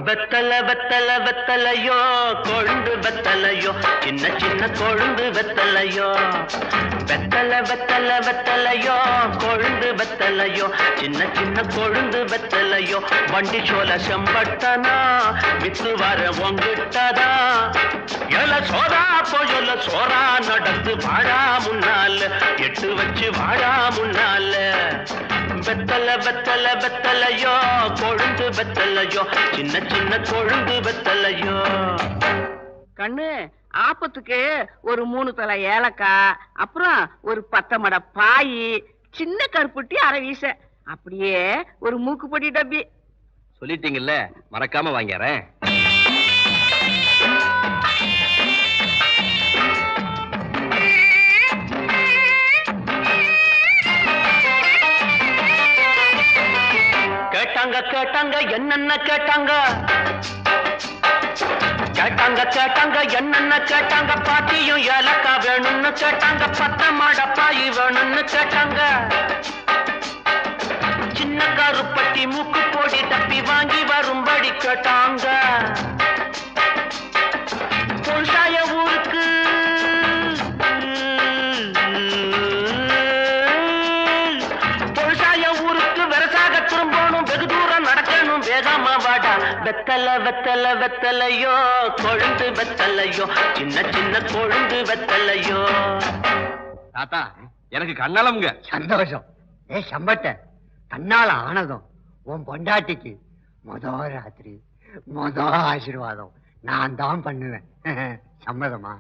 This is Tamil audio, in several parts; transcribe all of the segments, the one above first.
வெத்தல வெத்தல வெத்தலையோ கொழுந்து வெத்தலையோ சின்ன சின்ன கொழுந்து வெத்தலையோ வெத்தல வெத்தல வெத்தலையோ கொழுந்து வெத்தலையோ சின்ன சின்ன கொழுந்து வெத்தலையோ வண்டி சோல செம்பட்டனா வித்து வர உங்கிட்டதா எல சோதா போயொல்ல சோரா நடந்து வாழா முன்னால எட்டு வச்சு வாழா முன்னால வெத்தல வெத்தல வெத்தலையோ கொழுந்து வெத்தலையோ சின்ன சின்ன கொழுந்து வெத்தலையோ. கண்ணு ஆப்பத்துக்கு ஒரு 3 தலை ஏலக்காய், அப்புறம் ஒரு 10 மடை பாய், சின்ன கருப்புட்டி அரை வீச, அப்படியே ஒரு மூக்குப்பொடி டப்பி. சொல்லிட்டீங்கல்ல, மறக்காம வாங்கிறேன். கேட்டாங்க கேட்டாங்க என்னென்ன கேட்டாங்க கேட்டாங்க கேட்டாங்க என்னென்ன கேட்டாங்க பாட்டியும் ஏலக்கா வேணும்னு கேட்டாங்க 10 மடை பாய் வேணும்னு கேட்டாங்க சின்ன கருப்பட்டி மூக்கு போடி தப்பி வாங்கி வரும்படி கேட்டாங்க பொருசாய ஊருக்கு வெரசாக திரும்பணும் வெகு தூரம் நடக்கணும் வேகமா வாடா வெத்தல வெத்தல வெத்தலையோ கொழுந்து வெத்தலையோ சின்ன சின்ன கொழுந்து வெத்தலையோ. தாத்தா எனக்கு கண்ணாலமுங்க. சந்தோஷம். சம்பட்ட கண்ணால ஆனதும் உன் பொண்டாட்டிக்கு ராத்திரி ஆசீர்வாதம் நான் தான் பண்ணுவேன். சம்மதமா?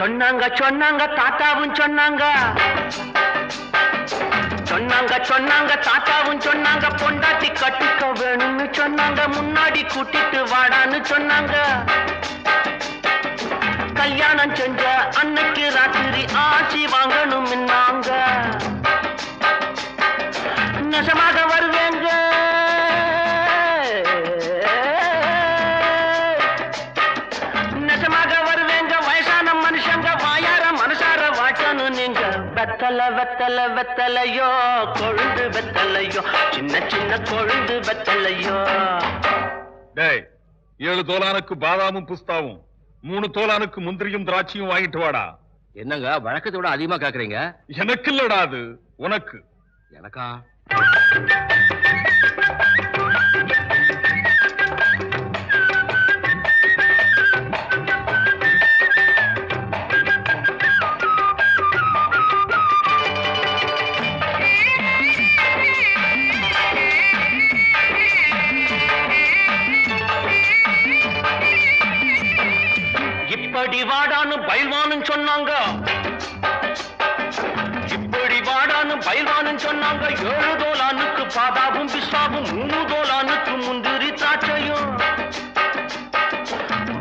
சொன்னாங்க சொன்னாங்க தாத்தாவும் சொன்னாங்க சொன்னாங்க சொன்னாங்க தாத்தாவும் சொன்னாங்க பொண்டாட்டி கட்டிக்க வேணும்னு சொன்னாங்க முன்னாடி கூட்டிட்டு வாடான்னு சொன்னாங்க கல்யாணம் செஞ்ச அன்னைக்கு ராத்திரி ஆசி வாங்கணும் நாங்க நெசமாக வருவேங்க நெசமாக வருவேங்க வயசான மனுஷங்க வாயார மனசார வாட்டணும் நீங்க வெத்தல வெத்தல வெத்தலையோ கொழுந்து வெத்தலையோ சின்ன சின்ன கொழுந்து வெத்தலையோ. 7 தோலானுக்கு பாதாமும் புஸ்தாவும் 3 தோலானுக்கு முந்திரியும் திராட்சையும் வாங்கிட்டு வாடா. என்னங்க வழக்கத்தை விட அதிகமா கேக்குறீங்க? எனக்கு இல்லடா, அது உனக்கு. எனக்கா? இப்படி வாடான்னு பயில்வான்னு சொன்னாங்க இப்படி வாடான்னு பயில்வான்னு சொன்னாங்க 7 தோலானுக்கு பாதாவும் பிஸ்தாவும் 3 தோலானுக்கு முந்திரி திராட்சையும்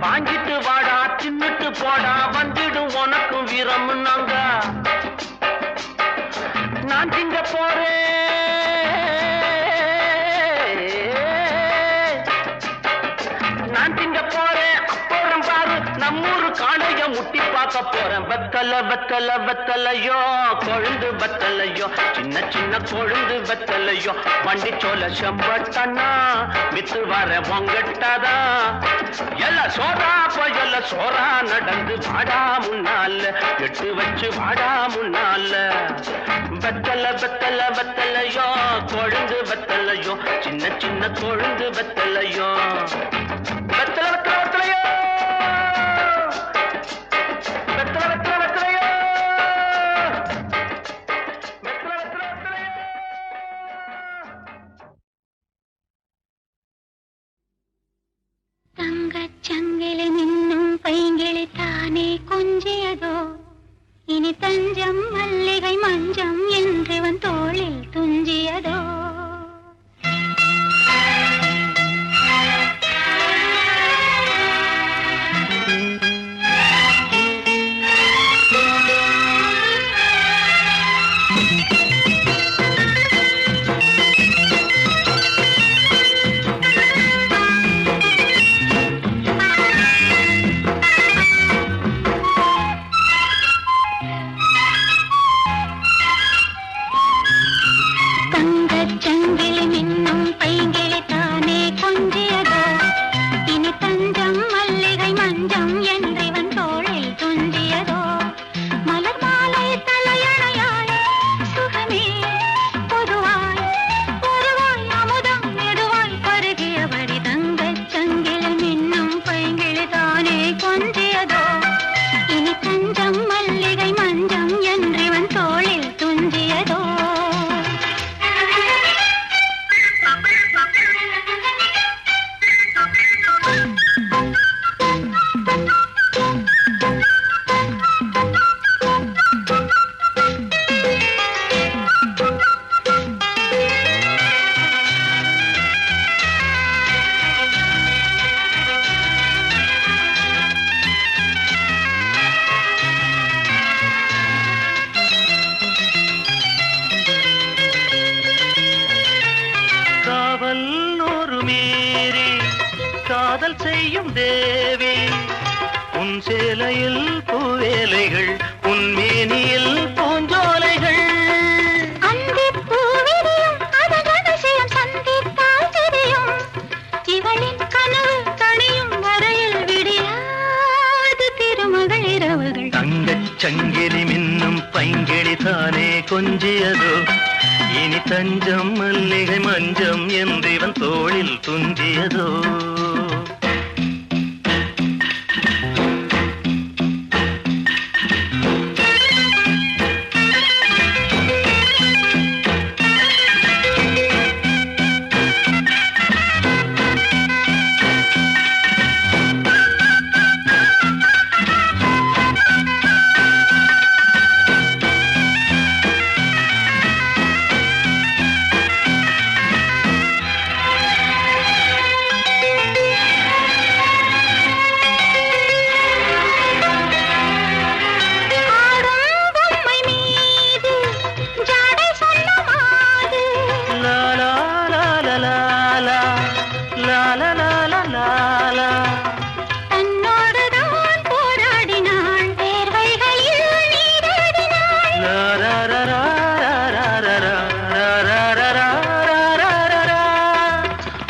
வாங்கிட்டு வாடா தின்னுட்டு போடா வந்துடும் உனக்கும் வீரம்னாங்க நான் திங்க போறேன் நான் திங்க போறேன் அப்புறம் பாரு நம்மூரு காளைய முட்டி பார்க்க போறேன் வெத்தல வெத்தல வெத்தலையோ கொழுந்து வெத்தலையோ சின்ன சின்ன கொழுந்து வெத்தலையோ வண்டி சோல செம்பட்டனா வித்து வர பொங்கட்டாதா எல்ல சோரா போயல்ல சோரா நடந்து வாடா முன்னால எட்டு வச்சு வாடா முன்னால வெத்தல வெத்தல வெத்தலையோ கொழுந்து வெத்தலையோ சின்ன சின்ன கொழுந்து வெத்தலையோ வெத்தல வெத்தல வெத்தலையோ வெத்தல வெத்தல வெத்தலையோ வெத்தல வெத்தல வெத்தலையோ. தங்கச்சங்கிலி நின்னும் பைங்கிளி தானே கொஞ்சியதோ இனி தஞ்சம் மல்லிகை மஞ்சம் என்றவன் தோளில் துஞ்சியதோ மீறி காதல் செய்யும் தேவி உன் சேலையில் பூவேலைகள் உன் மேனியில் பூஞ்சோலைகள் அந்திப் பூவிரியும் அதன் ரகசியம் சந்தித்தால் தெரியும். இவளின் கனவு தணியும் வரையில் விடியாது திருமகள் இரவுகள். தங்கச் சங்கிலி மின்னும் பைங்கிளி தானே கொஞ்சியதோ இனி தஞ்சம் மல்லிகை மஞ்சம் என்றிவன் தோளில் துஞ்சியதோ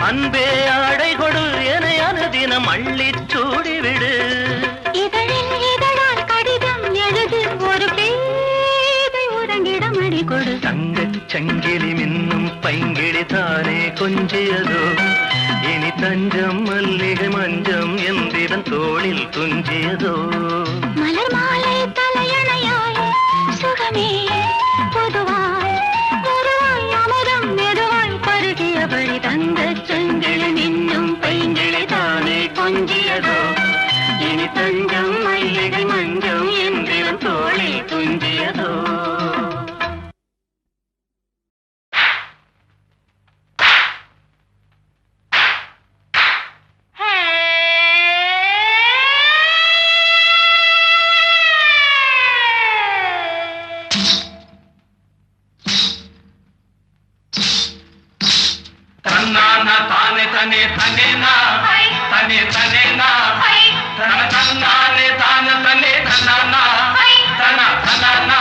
அன்பே ஆடை கொடு என அனுதினம் அள்ளிச் சூடிவிடு. இதழில் இதழால் கடிதம் எழுது ஒரு பேதை உறங்கிடம் அடி கொடு. தங்கச் சங்கிலி மின்னும் பைங்கிளி தானே கொஞ்சியதோ இனி தஞ்சம் மல்லிகை மஞ்சம் என்றிவன் தோளில் துஞ்சியதோ மலர் மாலை தலையணையாய் சுகமே பொதுவாய் பொதுவாய் அமுதம் மெதுவாய் பருகியபடி தங்கச் சங்கிலி மின்னும் பைங்கிளி தானே கொஞ்சியதோ இனி தஞ்சம் மல்லிகை மஞ்சம் என்றிவன் தோளில் துஞ்சியதோ. தன்னானா தானே தனே தனேனா தனே தனேனா தன தன்னானே தான தனே தன்னானா தன தனானா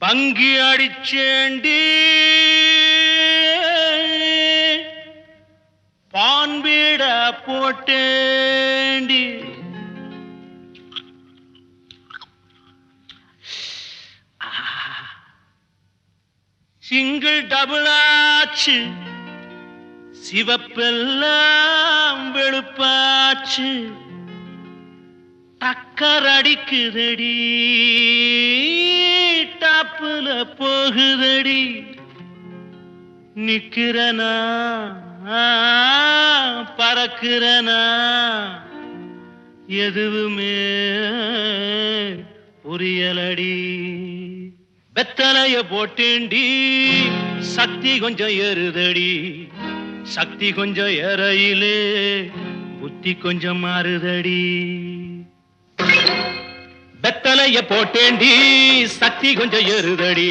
பங்கி அடிச்சேண்டி பான்பீட போட்டேண்டி சிங்கிள் டபுள் ஆச்சு சிவப்பெல்லாம் வெளுப்பாச்சு டக்கர் அடிக்குதடி டாப்புல போகுதடி நிக்கிறனா பறக்கிறனா எதுவுமே புரியலடி வெத்தலைய போட்டேண்டி சக்தி கொஞ்சம் ஏறுதடி சக்தி கொஞ்சம் ஏறையிலே புத்தி கொஞ்சம் மாறுதடி வெத்தலைய போட்டேண்டி சக்தி கொஞ்சம் ஏறுதடி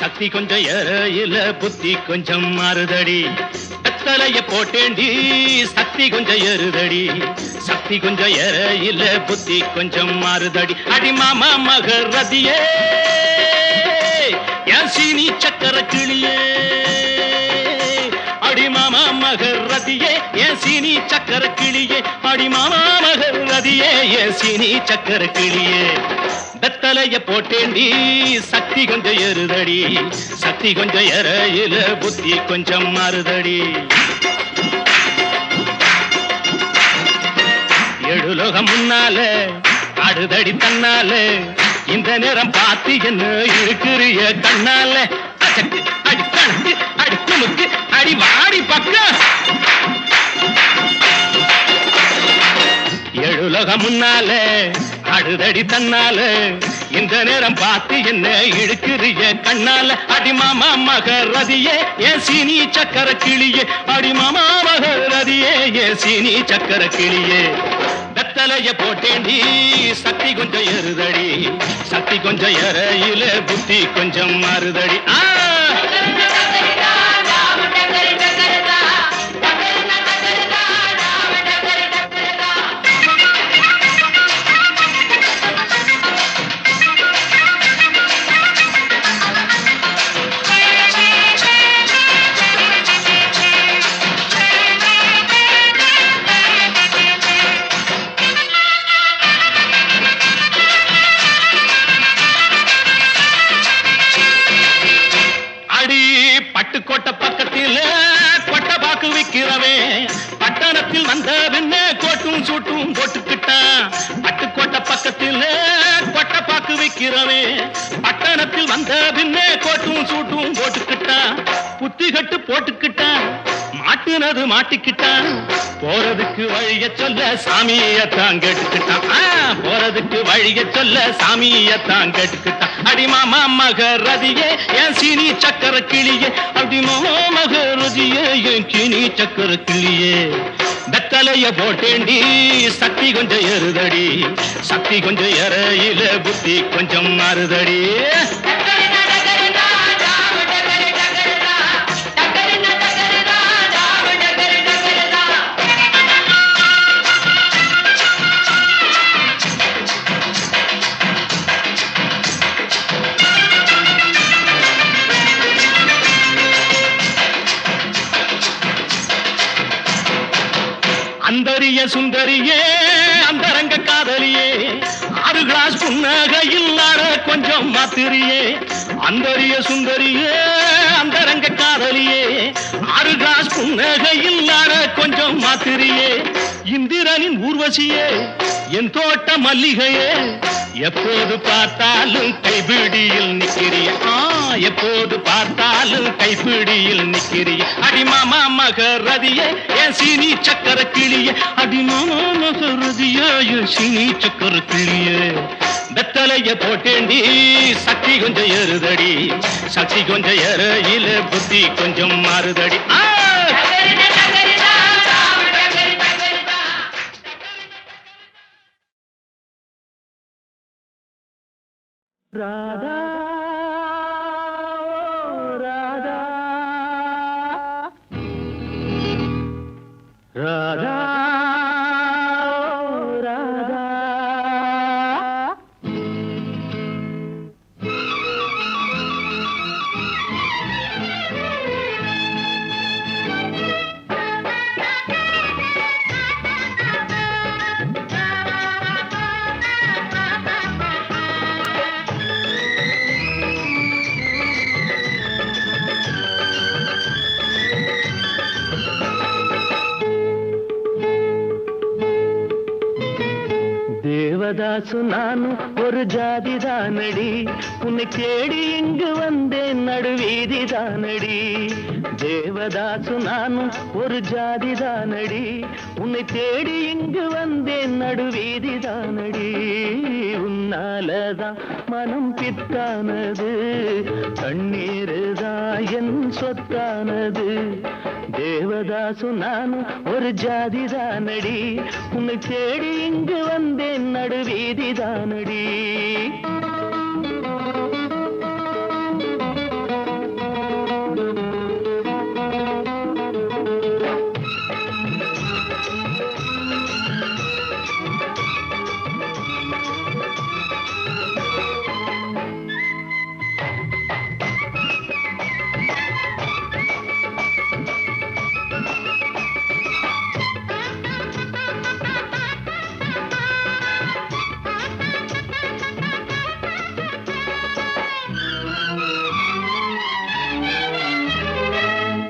சக்தி கொஞ்சம் ஏறையில புத்தி கொஞ்சம் மாறுதடி வெத்தலைய போட்டேண்டி சக்தி கொஞ்சம் ஏறுதடி சக்தி கொஞ்சம் ஏறையில புத்தி கொஞ்சம் மாறுதடி அடி மாமா மகரதியே என் சீனி சக்கர கிளியே அடி மாமா மகரதியே என் சீனி சக்கர கிளியே அடி மாமா மகரதியே என் சீனி சக்கர கிளியே வெத்தலைய போட்டேண்டி சக்தி கொஞ்சம் ஏறுதடி சக்தி கொஞ்சம் ஏறையில புத்தி கொஞ்சம் மாறுதடி எழுலோகம் முன்னால ஆடுதடி தன்னால இந்த நேரம் பார்த்து என்ன இருக்கிறிய கண்ணால அச்சக்கு அடி கணக்கு அடி குமுக்கு அடி வாடி பக்கம் எழுலோகம் முன்னால ஆடுதடி தன்னால இந்த நேரம் பார்த்து என்ன இழுக்கிறிய கண்ணால அடி மாமா மகரதியே என் சீனி சக்கர கிளியே அடி மாமா மகரதியே என் சீனி சக்கர கிளியே வெத்தலைய போட்டேண்டி சக்தி கொஞ்சம் ஏறுதடி சக்தி கொஞ்சம் ஏறையில புத்தி கொஞ்சம் மாறுதடி பட்டுக்கோட்டை பக்கத்தில் கொட்டை பாக்கு விக்கிறவே பட்டணத்தில் வந்த பின்ன கோட்டும் சூட்டும் போட்டுக்கிட்டான் பட்டுக்கோட்டை பக்கத்தில் கொட்டை பாக்கு விக்கிறவே பட்டணத்தில் வந்த பின்ன கோட்டும் சூட்டும் போட்டுக்கிட்டான் புத்தி கட்டு போட்டுக்கிட்டான் மாட்டுனது மாட்டிக்கிட்டான் போறதுக்கு வழிய சொல்ல சாமியத்தான் கேட்டுக்கிட்டான் போறதுக்கு வழிய சொல்ல சாமியத்தான் கேட்டுக்கிட்டான் அடி மாமா மகரதியே என் சீனி சக்கர கிளியே அடி மாமா மகரதியே என் சீனி சக்கர கிளியே வெத்தலைய போட்டேண்டி சக்தி கொஞ்சம் ஏறுதடி சக்தி கொஞ்சம் ஏறையில புத்தி கொஞ்சம் மாறுதடி அந்தரிய சுந்தரியே அந்தரங்க காதலியே 6 கிளாஸ் புன்னகையில் ஆட கொஞ்சம் மாத்திரியே அந்தரிய சுந்தரியே அந்தரங்க காதலியே 6 கிளாஸ் புன்னகையில் ஆட கொஞ்சம் மாத்திரியே இந்திரனின் ஊர்வசியே என் தோட்ட மல்லிகையே எப்போது பார்த்தாலும் கைபிடியில் நிக்கிறிய எப்போது பார்த்தாலும் கைபிடியில் நிக்கிறிய அடிமாமா மகரதியே என் சீனி சக்கர கிளியே அடிமாமா மகரதியே என் சீனி சக்கர கிளியே வெத்தலைய போட்டேண்டி சக்தி கொஞ்சம் ஏறுதடி சக்தி கொஞ்சம் ஏறையில புத்தி கொஞ்சம் மாறுதடி ராதா ராதா ராதா ராதா தேவதாசு நானும் ஒரு ஜாதி தானடி, உன்னை தேடி இங்கு வந்தேன் நடுவீதி தானடி. தேவதாசு நானும் ஒரு ஜாதி தானடி, உன்னை தேடி இங்கு வந்தேன் நடுவீதி தானடி. உன்னாலதான் மனம் பித்தானது, கண்ணீருதான் என் சொத்தானது. தேவதாசு நானும் ஒரு ஜாதி தானடி, உன்னை தேடி இங்கு வந்தேன் நடுவீதி தானடி.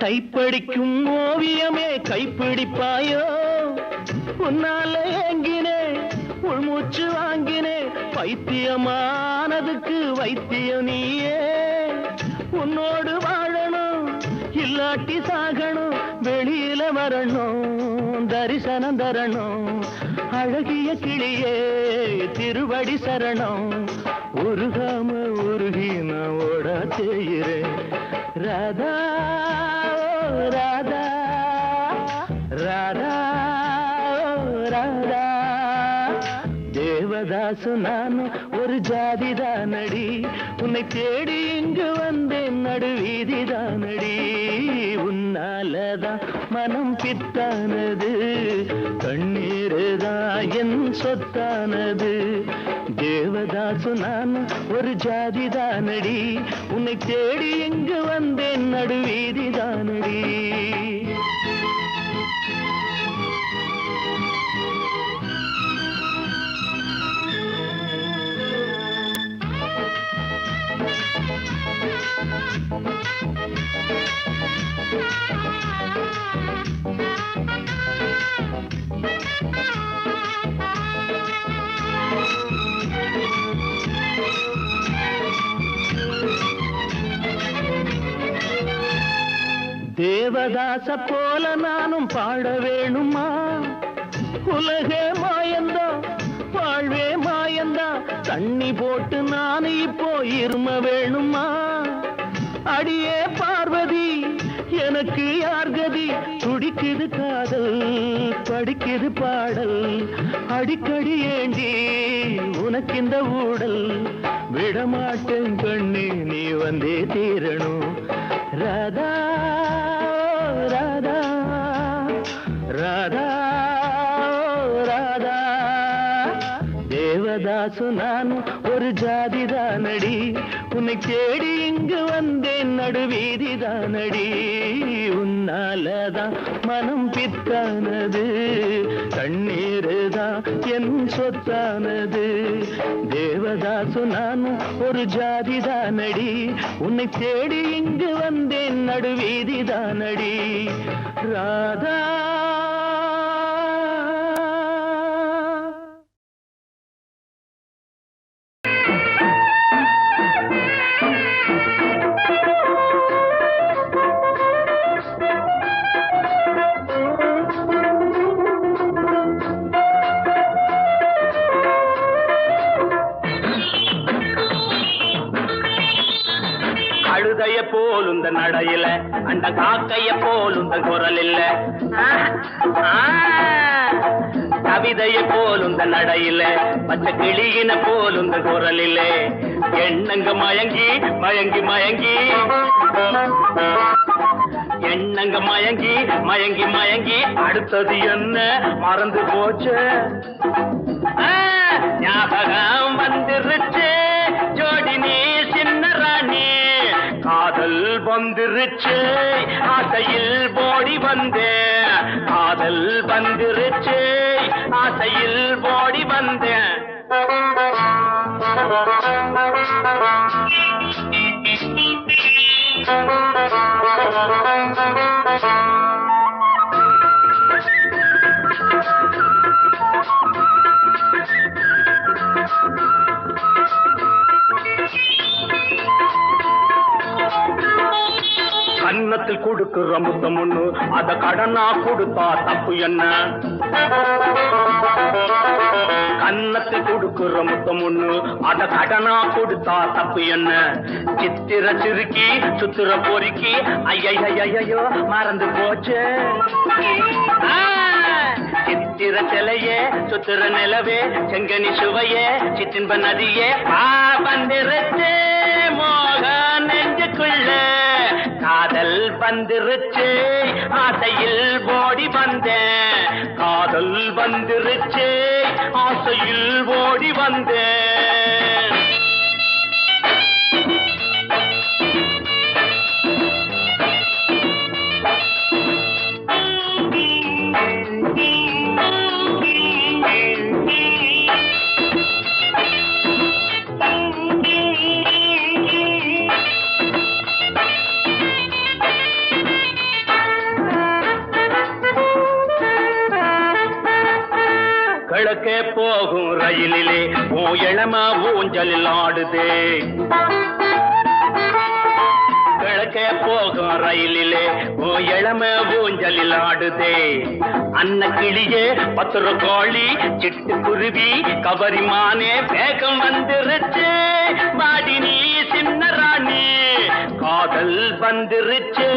கைப்படிக்கும் ஓவியமே கைப்பிடிப்பாயோ, உன்னால ஏங்கினே உள்மூச்சு வாங்கினே. பைத்தியமானதுக்கு வைத்தியம் நீயே, உன்னோடு வாழணும் இல்லாட்டி சாகணும். வெளியில வரணும் தரிசனம் தரணும், அழகிய கிளியே திருவடி சரணம். உருகாம உருகி நான் ஓட செய்கிறேன் ராதா ராதா ராதா ராதா. தேவதாசு நானும் ஒரு ஜாதி தானடி, உன்னை தேடி இங்கு வந்தேன் நடுவீதி தானடி. உன்னாலதான் மனம் பித்தானது, கண்ணீருதான் என் சொத்தானது. தேவதாசு நானும் ஒரு ஜாதி தானடி, உன்னை தேடி இங்கு வந்தேன் நடுவீதி தானடி. தேவதாச போல நானும் பாட வேணுமா? உலகே மாயந்தா வாழ்வே மாயந்தா, தண்ணி போட்டு நான் இப்போ இரும வேணுமா? அடியே பார்வதி எனக்கு யார் கதி, துடிக்குது காதல் படிக்குது பாடல். அடிக்கடி ஏண்டி உனக்கு இந்த ஊடல், விடமாட்டேன் கண்ணே நீ வந்தே தீரணும். ராதா ராதா ராதா ராதா. தேவதாசு நானும் ஒரு ஜாதி தானடி, உன்னை தேடி இங்கு வந்தேன் நடுவீதி தானடி. உன்னாலதான் மனம் பித்தானது, கண்ணீருதான் என் சொத்தானது. தேவதாசு நானும் ஒரு ஜாதி தானடி, உன்னை தேடி இங்கு வந்தேன் நடுவீதி தானடி. ராதா கழுதைய போலுந்த நடையில அந்த காக்கைய போலுந்த குரல் இல்ல, கவிதைய போலுந்த நடையில பச்சை கிளியின போலுந்த குரல் இல்ல. எண்ணங்க மயங்கி மயங்கி மயங்கி, எண்ணங்க மயங்கி மயங்கி மயங்கி, அடுத்தது என்ன மறந்து போச்சு. ஞாபகம் வந்துருச்சு ஜோடி நீ சின்ன ராணி, காதல் வந்துருச்சு ஆசையில் போடி வந்தேன். காதல் வந்துருச்சு ஆசையில் போடி வந்தேன். அத கடனா கொடுத்தா தப்பு என்ன? கன்னத்தை கொடுக்குற முத்தம் ஒண்ணு அத கடனா கொடுத்தா தப்பு என்ன? சித்திர சிறுக்கி சுத்திர பொறுக்கி ஐயோ மறந்து போச்சு. சித்திர சிலையே சுத்திர நிலவே செங்கனி சுவையே சிற்றின்ப நதியே வந்துருச்சு மோக நெஞ்சுக்குள்ள காதல் வந்துருச்சு ஆசையில் ஓடி வந்தேன். காதல் வந்துருச்சு ஆசையில் ஓடி வந்தேன். கிழக்கே போகும் ரயிலிலே ஓ இளம ஊஞ்சலில் ஆடுதே. கிழக்கே போகும் ரயிலிலே ஓ இளம ஊஞ்சலில் ஆடுதே. அன்ன கிளியே பத்திர கோழி சிட்டு குருவி கவரிமானே வேகம் வந்துருச்சு பாடி நீ சின்ன ராணி. காதல் வந்துருச்சு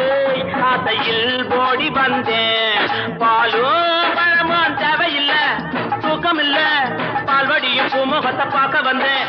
ஆசையில் ஓடி வந்தேன். பாலும் பழமும் தேவையில்லை தூக்கம் இல்ல பால்வடியும் பூமுகத்தை பார்க்க வந்தேன்.